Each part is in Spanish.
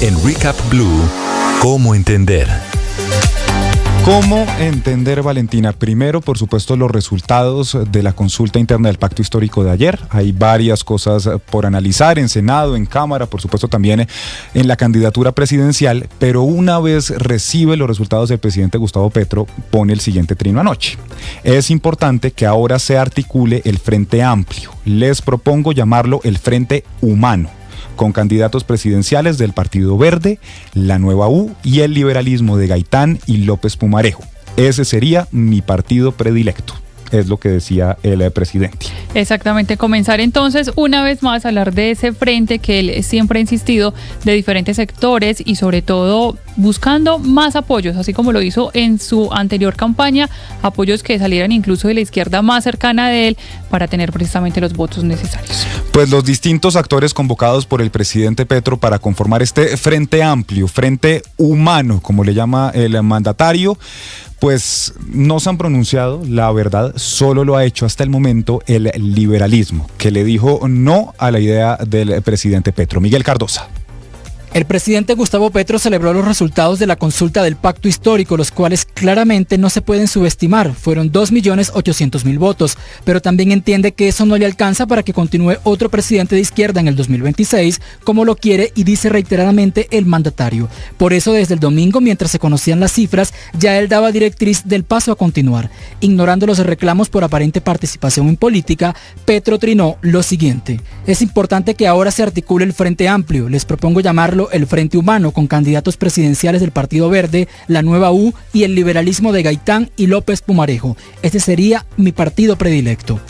En Recap Blue, ¿cómo entender? ¿Cómo entender, Valentina? Primero, por supuesto, los resultados de la consulta interna del Pacto Histórico de ayer. Hay varias cosas por analizar en Senado, en Cámara, por supuesto también en la candidatura presidencial, pero una vez recibe los resultados del presidente Gustavo Petro, pone el siguiente trino anoche. Es importante que ahora se articule el Frente Amplio. Les propongo llamarlo el Frente Humano, con candidatos presidenciales del Partido Verde, la Nueva U y el liberalismo de Gaitán y López Pumarejo. Ese sería mi partido predilecto, es lo que decía el presidente. Exactamente, comenzar entonces una vez más a hablar de ese frente que él siempre ha insistido, de diferentes sectores y sobre todo buscando más apoyos, así como lo hizo en su anterior campaña, apoyos que salieran incluso de la izquierda más cercana de él para tener precisamente los votos necesarios. Pues los distintos actores convocados por el presidente Petro para conformar este Frente Amplio, Frente Humano, como le llama el mandatario, pues no se han pronunciado, la verdad, solo lo ha hecho hasta el momento el liberalismo, que le dijo no a la idea del presidente Petro. Miguel Cardosa. El presidente Gustavo Petro celebró los resultados de la consulta del Pacto Histórico, los cuales claramente no se pueden subestimar. Fueron 2.800.000 votos, pero también entiende que eso no le alcanza para que continúe otro presidente de izquierda en el 2026, como lo quiere y dice reiteradamente el mandatario. Por eso, desde el domingo, mientras se conocían las cifras, ya él daba directriz del paso a continuar. Ignorando los reclamos por aparente participación en política, Petro trinó lo siguiente: es importante que ahora se articule el Frente Amplio. Les propongo llamarlo el Frente Humano, con candidatos presidenciales del Partido Verde, la Nueva U y el liberalismo de Gaitán y López Pumarejo. Ese sería mi partido predilecto.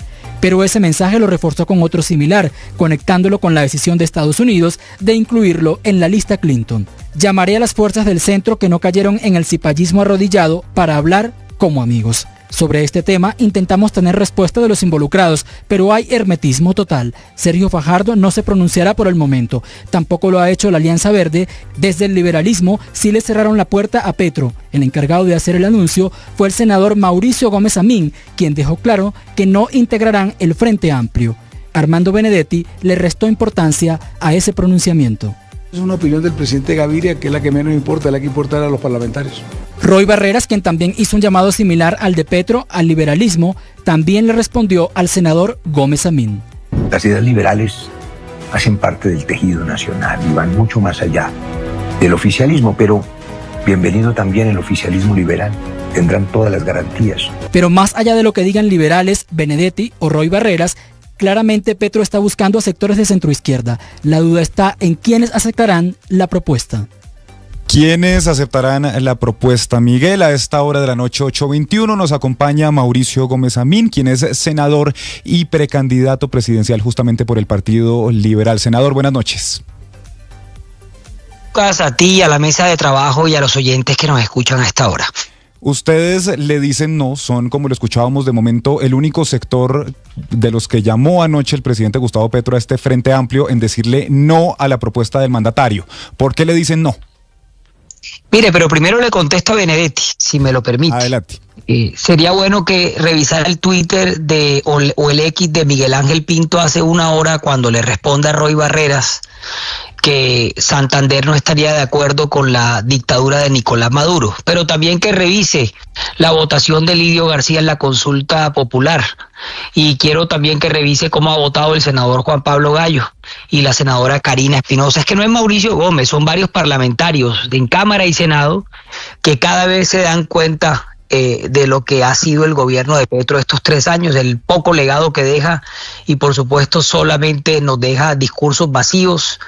Pero ese mensaje lo reforzó con otro similar, conectándolo con la decisión de Estados Unidos de incluirlo en la lista Clinton. Llamaré a las fuerzas del centro que no cayeron en el cipallismo arrodillado para hablar como amigos. Sobre este tema intentamos tener respuesta de los involucrados, pero hay hermetismo total. Sergio Fajardo no se pronunciará por el momento. Tampoco lo ha hecho la Alianza Verde. Desde el liberalismo sí le cerraron la puerta a Petro. El encargado de hacer el anuncio fue el senador Mauricio Gómez Amín, quien dejó claro que no integrarán el Frente Amplio. Armando Benedetti le restó importancia a ese pronunciamiento. Es una opinión del presidente Gaviria, que es la que menos importa, la que importa a los parlamentarios. Roy Barreras, quien también hizo un llamado similar al de Petro al liberalismo, también le respondió al senador Gómez Amín. Las ideas liberales hacen parte del tejido nacional y van mucho más allá del oficialismo, pero bienvenido también el oficialismo liberal. Tendrán todas las garantías. Pero más allá de lo que digan liberales, Benedetti o Roy Barreras, claramente Petro está buscando a sectores de centroizquierda. La duda está en quiénes aceptarán la propuesta. ¿Quiénes aceptarán la propuesta, Miguel? A esta hora de la noche, 8:21, nos acompaña Mauricio Gómez Amín, quien es senador y precandidato presidencial justamente por el Partido Liberal. Senador, buenas noches. A ti, a la mesa de trabajo y a los oyentes que nos escuchan a esta hora. Ustedes le dicen no, son, como lo escuchábamos de momento, el único sector de los que llamó anoche el presidente Gustavo Petro a este Frente Amplio en decirle no a la propuesta del mandatario. ¿Por qué le dicen no? Mire, pero primero le contesto a Benedetti, si me lo permite. Adelante. Sería bueno que revisara el Twitter o el X de Miguel Ángel Pinto hace una hora, cuando le responde a Roy Barreras que Santander no estaría de acuerdo con la dictadura de Nicolás Maduro, pero también que revise la votación de Lidio García en la consulta popular, y quiero también que revise cómo ha votado el senador Juan Pablo Gallo y la senadora Karina Espinosa. Es que no es Mauricio Gómez, son varios parlamentarios en Cámara y Senado que cada vez se dan cuenta de lo que ha sido el gobierno de Petro estos 3 años, el poco legado que deja, y por supuesto solamente nos deja discursos vacíos,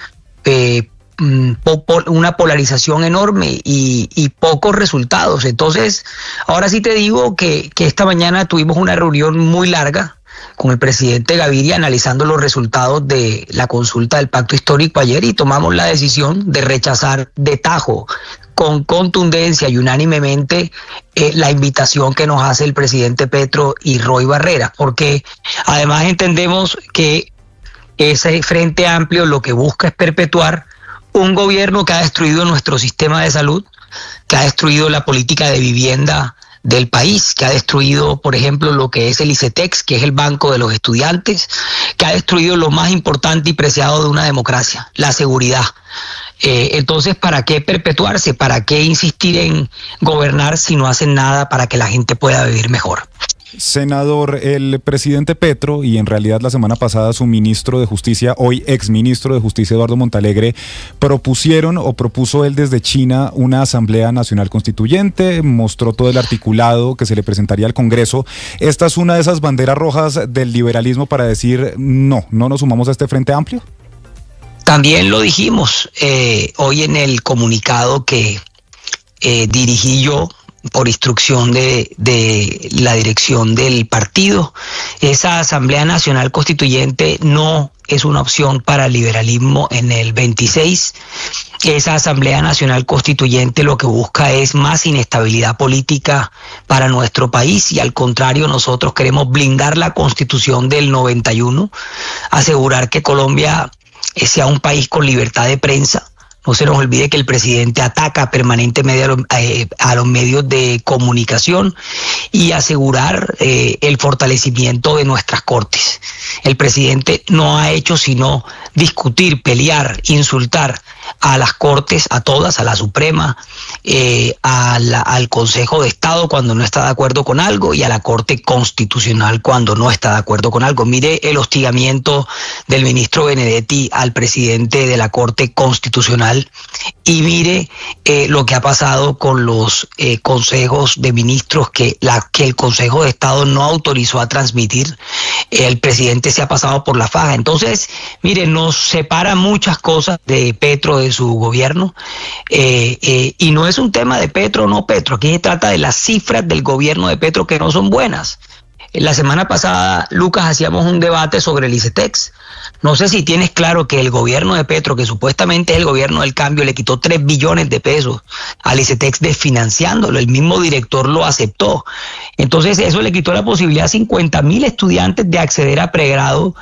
una polarización enorme y pocos resultados. Entonces, ahora sí te digo que esta mañana tuvimos una reunión muy larga con el presidente Gaviria analizando los resultados de la consulta del Pacto Histórico ayer, y tomamos la decisión de rechazar de tajo, con contundencia y unánimemente, la invitación que nos hace el presidente Petro y Roy Barreras, porque además entendemos que ese Frente Amplio lo que busca es perpetuar un gobierno que ha destruido nuestro sistema de salud, que ha destruido la política de vivienda del país, que ha destruido, por ejemplo, lo que es el ICETEX, que es el banco de los estudiantes, que ha destruido lo más importante y preciado de una democracia, la seguridad. Entonces, ¿para qué perpetuarse? ¿Para qué insistir en gobernar si no hacen nada para que la gente pueda vivir mejor? Senador, el presidente Petro y en realidad la semana pasada su ministro de Justicia, hoy exministro de Justicia Eduardo Montalegre, propuso él desde China una Asamblea Nacional Constituyente, mostró todo el articulado que se le presentaría al Congreso. Esta es una de esas banderas rojas del liberalismo para decir no nos sumamos a este Frente Amplio. También lo dijimos hoy en el comunicado que dirigí yo por instrucción de la dirección del partido. Esa Asamblea Nacional Constituyente no es una opción para el liberalismo en el 26. Esa Asamblea Nacional Constituyente lo que busca es más inestabilidad política para nuestro país y al contrario nosotros queremos blindar la Constitución del 91, asegurar que Colombia sea un país con libertad de prensa. No se nos olvide que el presidente ataca permanentemente a los medios de comunicación y asegurar el fortalecimiento de nuestras cortes. El presidente no ha hecho sino discutir, pelear, insultar a las cortes, a todas, a la Suprema, al Consejo de Estado cuando no está de acuerdo con algo y a la Corte Constitucional cuando no está de acuerdo con algo. Mire el hostigamiento del ministro Benedetti al presidente de la Corte Constitucional y mire lo que ha pasado con los consejos de ministros que el Consejo de Estado no autorizó a transmitir. El presidente se ha pasado por la faja. Entonces, mire, nos separa muchas cosas de Petro, de su gobierno, y no es un tema de Petro o no Petro. Aquí se trata de las cifras del gobierno de Petro que no son buenas. La semana pasada, Lucas, hacíamos un debate sobre el ICETEX. No sé si tienes claro que el gobierno de Petro, que supuestamente es el gobierno del cambio, le quitó 3 billones de pesos al ICETEX desfinanciándolo. El mismo director lo aceptó. Entonces eso le quitó la posibilidad a 50.000 estudiantes de acceder a pregrado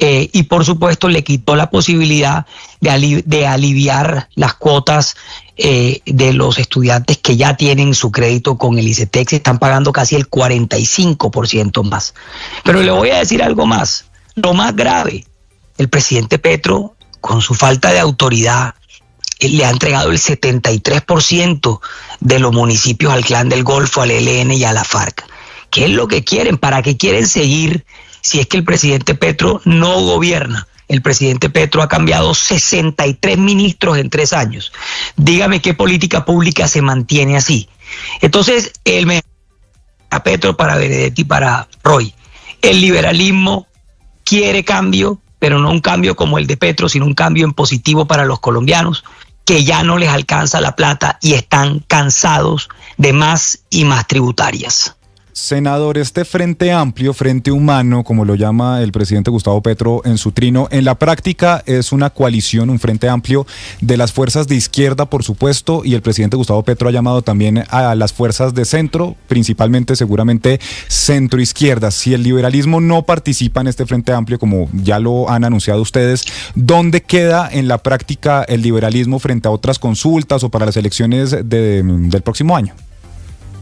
y por supuesto le quitó la posibilidad de aliviar las cuotas de los estudiantes que ya tienen su crédito con el ICETEX. Están pagando casi el 45% más. Pero le voy a decir algo más. Lo más grave, el presidente Petro, con su falta de autoridad, le ha entregado el 73% de los municipios al Clan del Golfo, al ELN y a la FARC. ¿Qué es lo que quieren? ¿Para qué quieren seguir si es que el presidente Petro no gobierna? El presidente Petro ha cambiado 63 ministros en 3 años. Dígame qué política pública se mantiene así. Entonces, a Petro, para Benedetti, para Roy, el liberalismo quiere cambio, pero no un cambio como el de Petro, sino un cambio en positivo para los colombianos, que ya no les alcanza la plata y están cansados de más y más tributarias. Senador, este Frente Amplio, Frente Humano, como lo llama el presidente Gustavo Petro en su trino, en la práctica es una coalición, un Frente Amplio de las fuerzas de izquierda, por supuesto, y el presidente Gustavo Petro ha llamado también a las fuerzas de centro, principalmente, seguramente, centro-izquierda. Si el liberalismo no participa en este Frente Amplio, como ya lo han anunciado ustedes, ¿dónde queda en la práctica el liberalismo frente a otras consultas o para las elecciones del próximo año?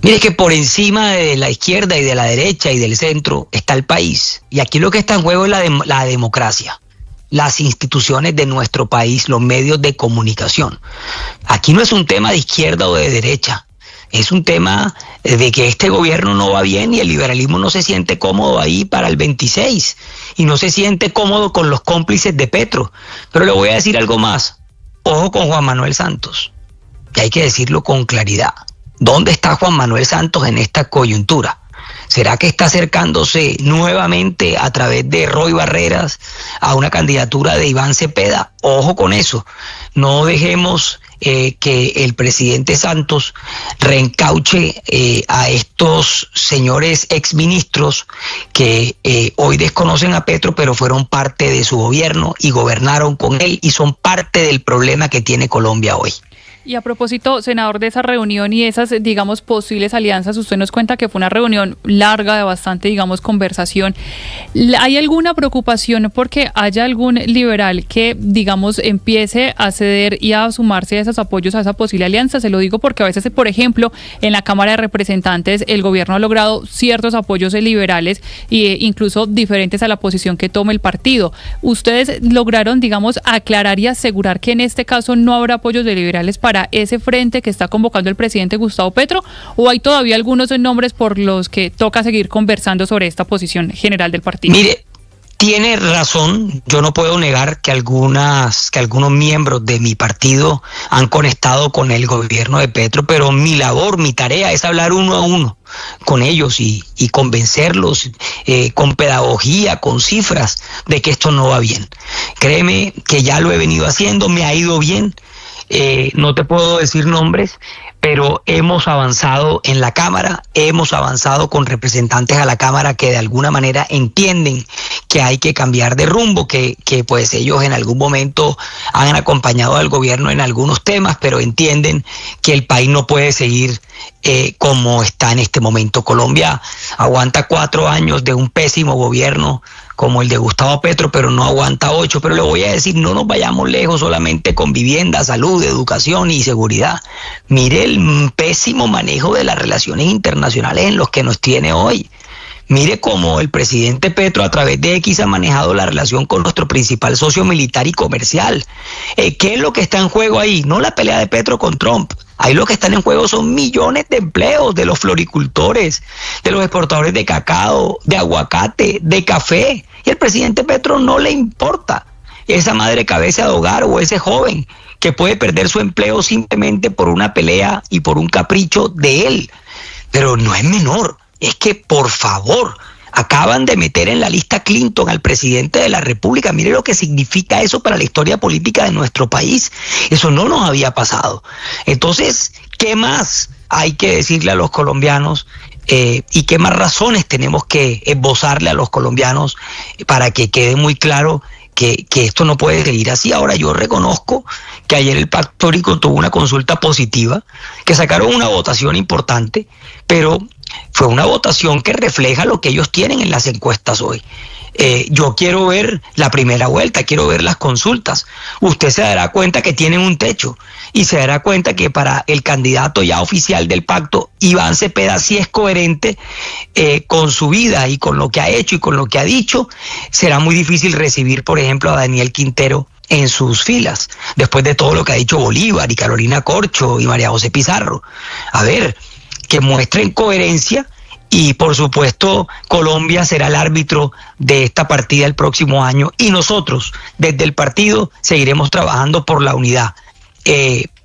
Mire que por encima de la izquierda y de la derecha y del centro está el país. Y aquí lo que está en juego es la democracia, las instituciones de nuestro país, los medios de comunicación. Aquí no es un tema de izquierda o de derecha. Es un tema de que este gobierno no va bien y el liberalismo no se siente cómodo ahí para el 26. Y no se siente cómodo con los cómplices de Petro. Pero le voy a decir algo más. Ojo con Juan Manuel Santos. Y hay que decirlo con claridad. ¿Dónde está Juan Manuel Santos en esta coyuntura? ¿Será que está acercándose nuevamente a través de Roy Barreras a una candidatura de Iván Cepeda? Ojo con eso. No dejemos que el presidente Santos reencauche a estos señores exministros que hoy desconocen a Petro, pero fueron parte de su gobierno y gobernaron con él y son parte del problema que tiene Colombia hoy. Y a propósito, senador, de esa reunión y esas, digamos, posibles alianzas, usted nos cuenta que fue una reunión larga, de bastante, digamos, conversación. ¿Hay alguna preocupación porque haya algún liberal que, digamos, empiece a ceder y a sumarse a esos apoyos a esa posible alianza? Se lo digo porque a veces, por ejemplo, en la Cámara de Representantes, el gobierno ha logrado ciertos apoyos liberales e incluso diferentes a la posición que tome el partido. ¿Ustedes lograron, digamos, aclarar y asegurar que en este caso no habrá apoyos de liberales para ese frente que está convocando el presidente Gustavo Petro, o hay todavía algunos nombres por los que toca seguir conversando sobre esta posición general del partido? Mire, tiene razón, yo no puedo negar que algunos miembros de mi partido han conectado con el gobierno de Petro, pero mi labor, mi tarea es hablar uno a uno con ellos y convencerlos con pedagogía, con cifras, de que esto no va bien. Créeme que ya lo he venido haciendo, me ha ido bien. No te puedo decir nombres, pero hemos avanzado en la Cámara, hemos avanzado con representantes a la Cámara que de alguna manera entienden que hay que cambiar de rumbo, que pues ellos en algún momento han acompañado al gobierno en algunos temas, pero entienden que el país no puede seguir como está en este momento. Colombia aguanta 4 años de un pésimo gobierno como el de Gustavo Petro, pero no aguanta 8. Pero le voy a decir, no nos vayamos lejos solamente con vivienda, salud, educación y seguridad. Mire el pésimo manejo de las relaciones internacionales en los que nos tiene hoy. Mire cómo el presidente Petro a través de X ha manejado la relación con nuestro principal socio militar y comercial. ¿Qué es lo que está en juego ahí? No la pelea de Petro con Trump. Ahí lo que están en juego son millones de empleos de los floricultores, de los exportadores de cacao, de aguacate, de café. Y al presidente Petro no le importa esa madre cabeza de hogar o ese joven que puede perder su empleo simplemente por una pelea y por un capricho de él. Pero no es menor. Es que, por favor, acaban de meter en la lista Clinton al presidente de la República. Mire lo que significa eso para la historia política de nuestro país. Eso no nos había pasado. Entonces, ¿qué más hay que decirle a los colombianos? ¿Y qué más razones tenemos que esbozarle a los colombianos para que quede muy claro que esto no puede seguir así? Ahora, yo reconozco que ayer el Pacto Histórico tuvo una consulta positiva, que sacaron una votación importante, pero fue una votación que refleja lo que ellos tienen en las encuestas hoy. Yo quiero ver la primera vuelta, quiero ver las consultas. Usted se dará cuenta que tienen un techo y se dará cuenta que para el candidato ya oficial del pacto, Iván Cepeda, sí es coherente con su vida y con lo que ha hecho y con lo que ha dicho. Será muy difícil recibir, por ejemplo, a Daniel Quintero en sus filas, después de todo lo que ha dicho Bolívar y Carolina Corcho y María José Pizarro. A ver, que muestren coherencia. Y por supuesto Colombia será el árbitro de esta partida el próximo año y nosotros desde el partido seguiremos trabajando por la unidad,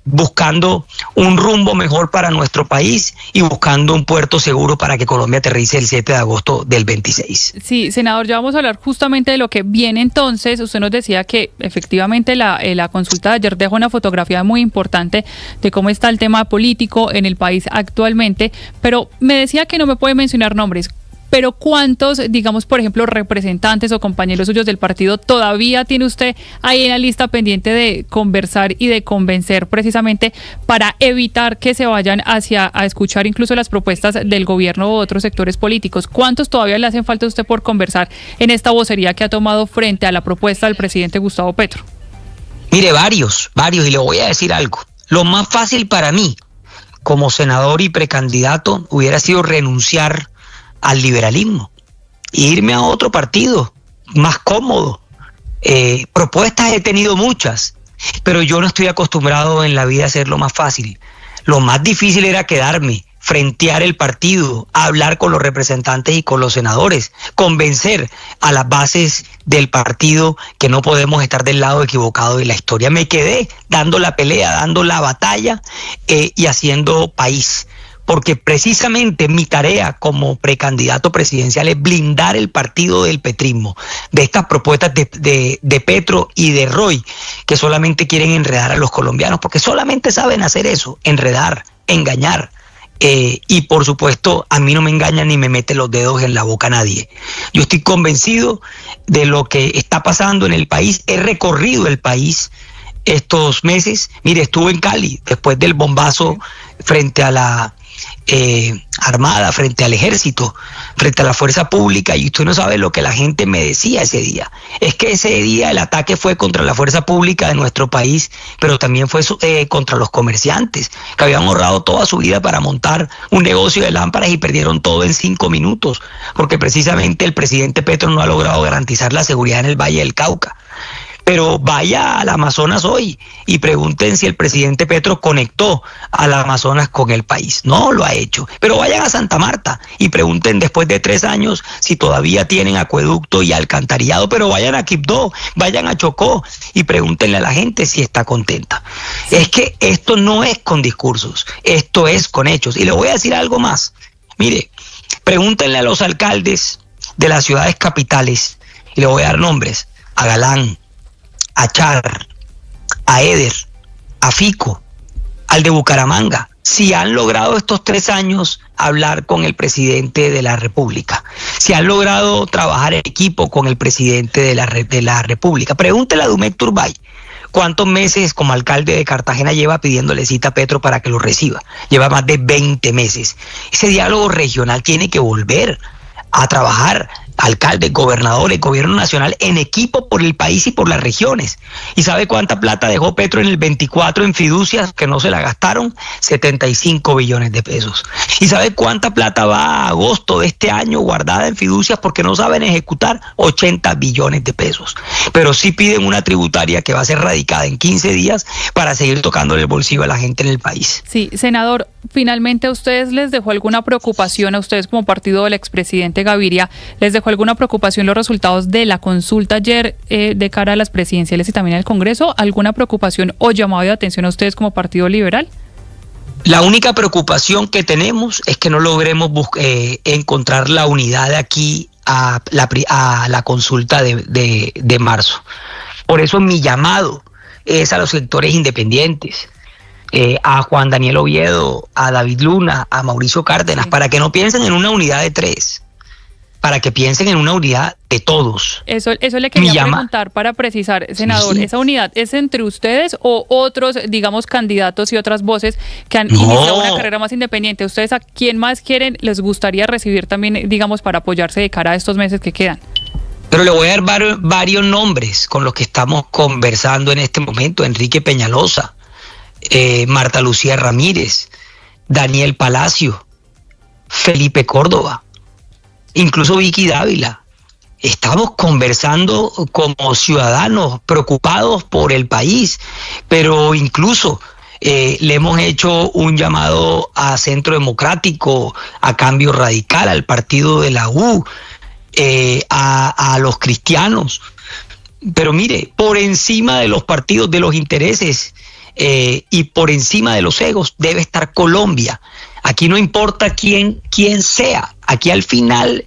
buscando un rumbo mejor para nuestro país y buscando un puerto seguro para que Colombia aterrice el 7 de agosto del 26. Sí, senador, ya vamos a hablar justamente de lo que viene entonces. Usted nos decía que efectivamente la consulta de ayer dejó una fotografía muy importante de cómo está el tema político en el país actualmente, pero me decía que no me puede mencionar nombres. Pero ¿cuántos, digamos, por ejemplo, representantes o compañeros suyos del partido todavía tiene usted ahí en la lista pendiente de conversar y de convencer precisamente para evitar que se vayan a escuchar incluso las propuestas del gobierno u otros sectores políticos? ¿Cuántos todavía le hacen falta a usted por conversar en esta vocería que ha tomado frente a la propuesta del presidente Gustavo Petro? Mire, varios, y le voy a decir algo. Lo más fácil para mí, como senador y precandidato, hubiera sido renunciar al liberalismo, irme a otro partido más cómodo. Propuestas he tenido muchas, pero yo no estoy acostumbrado en la vida a hacerlo más fácil. Lo más difícil era quedarme, frentear el partido, hablar con los representantes y con los senadores, convencer a las bases del partido que no podemos estar del lado equivocado de la historia. Me quedé dando la pelea, dando la batalla y haciendo país. Porque precisamente mi tarea como precandidato presidencial es blindar el partido del petrismo, de estas propuestas de Petro y de Roy, que solamente quieren enredar a los colombianos, porque solamente saben hacer eso, enredar, engañar. Y por supuesto, a mí no me engaña ni me mete los dedos en la boca nadie. Yo estoy convencido de lo que está pasando en el país, he recorrido el país, estos meses. Mire, estuve en Cali después del bombazo frente a la Armada, frente al Ejército, frente a la Fuerza Pública, y usted no sabe lo que la gente me decía ese día. Es que ese día el ataque fue contra la Fuerza Pública de nuestro país, pero también fue contra los comerciantes, que habían ahorrado toda su vida para montar un negocio de lámparas y perdieron todo en 5 minutos, porque precisamente el presidente Petro no ha logrado garantizar la seguridad en el Valle del Cauca. Pero vaya al Amazonas hoy y pregunten si el presidente Petro conectó al Amazonas con el país. No lo ha hecho. Pero vayan a Santa Marta y pregunten después de 3 años si todavía tienen acueducto y alcantarillado. Pero vayan a Quibdó, vayan a Chocó y pregúntenle a la gente si está contenta. Es que esto no es con discursos, esto es con hechos. Y le voy a decir algo más. Mire, pregúntenle a los alcaldes de las ciudades capitales, y le voy a dar nombres: a Galán, a Char, a Eder, a Fico, al de Bucaramanga, si han logrado estos 3 años hablar con el presidente de la República, si han logrado trabajar en equipo con el presidente de la República. Pregúntele a Dumet Turbay cuántos meses como alcalde de Cartagena lleva pidiéndole cita a Petro para que lo reciba. Lleva más de 20 meses. Ese diálogo regional tiene que volver a trabajar, alcaldes, gobernadores, gobierno nacional, en equipo por el país y por las regiones. ¿Y sabe cuánta plata dejó Petro en el 24 en fiducias que no se la gastaron? 75 billones de pesos. ¿Y sabe cuánta plata va a agosto de este año guardada en fiducias porque no saben ejecutar? 80 billones de pesos. Pero sí piden una tributaria que va a ser radicada en 15 días para seguir tocando el bolsillo a la gente en el país. Sí, senador, finalmente, ¿a ustedes les dejó alguna preocupación, a ustedes como partido del expresidente Gaviria, les dejó alguna preocupación los resultados de la consulta ayer de cara a las presidenciales y también al Congreso? ¿Alguna preocupación o llamado de atención a ustedes como Partido Liberal? La única preocupación que tenemos es que no logremos encontrar la unidad de aquí a la consulta de marzo. Por eso mi llamado es a los sectores independientes, a Juan Daniel Oviedo, a David Luna, a Mauricio Cárdenas, para que no piensen en una unidad de 3, para que piensen en una unidad de todos. Eso le quería preguntar para precisar, senador, ¿esa unidad es entre ustedes o otros, digamos, candidatos y otras voces que han iniciado una carrera más independiente? ¿Ustedes a quién más quieren, les gustaría recibir también, digamos, para apoyarse de cara a estos meses que quedan? Pero le voy a dar varios nombres con los que estamos conversando en este momento: Enrique Peñalosa, Marta Lucía Ramírez, Daniel Palacio, Felipe Córdoba, incluso Vicky Dávila. Estamos conversando como ciudadanos preocupados por el país, pero incluso le hemos hecho un llamado a Centro Democrático, a Cambio Radical, al partido de la U, a los cristianos. Pero mire, por encima de los partidos, de los intereses y por encima de los egos, debe estar Colombia. Aquí no importa quién sea. Aquí al final,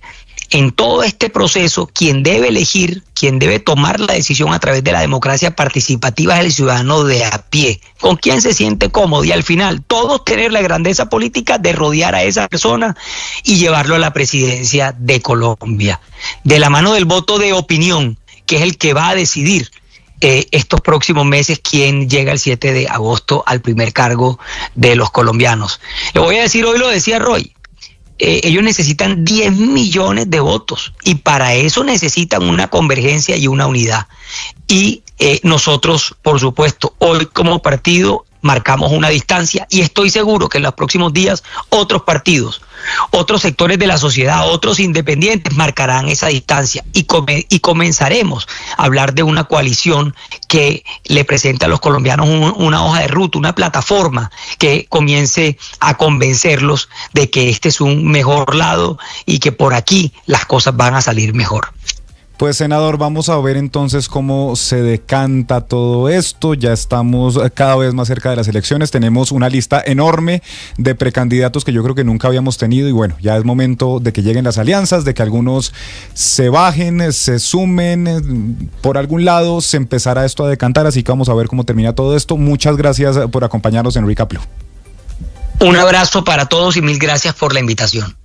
en todo este proceso, quien debe elegir, quien debe tomar la decisión a través de la democracia participativa es el ciudadano de a pie, con quien se siente cómodo, y al final todos tener la grandeza política de rodear a esa persona y llevarlo a la presidencia de Colombia, de la mano del voto de opinión, que es el que va a decidir estos próximos meses quién llega el 7 de agosto al primer cargo de los colombianos. Le voy a decir, hoy lo decía Roy, ellos necesitan 10 millones de votos y para eso necesitan una convergencia y una unidad. Y nosotros, por supuesto, hoy como partido marcamos una distancia y estoy seguro que en los próximos días otros partidos, otros sectores de la sociedad, otros independientes marcarán esa distancia y comenzaremos a hablar de una coalición que le presente a los colombianos una hoja de ruta, una plataforma que comience a convencerlos de que este es un mejor lado y que por aquí las cosas van a salir mejor. Pues, senador, vamos a ver entonces cómo se decanta todo esto. Ya estamos cada vez más cerca de las elecciones. Tenemos una lista enorme de precandidatos que yo creo que nunca habíamos tenido y bueno, ya es momento de que lleguen las alianzas, de que algunos se bajen, se sumen. Por algún lado se empezará esto a decantar, así que vamos a ver cómo termina todo esto. Muchas gracias por acompañarnos en Recap Blue. Un abrazo para todos y mil gracias por la invitación.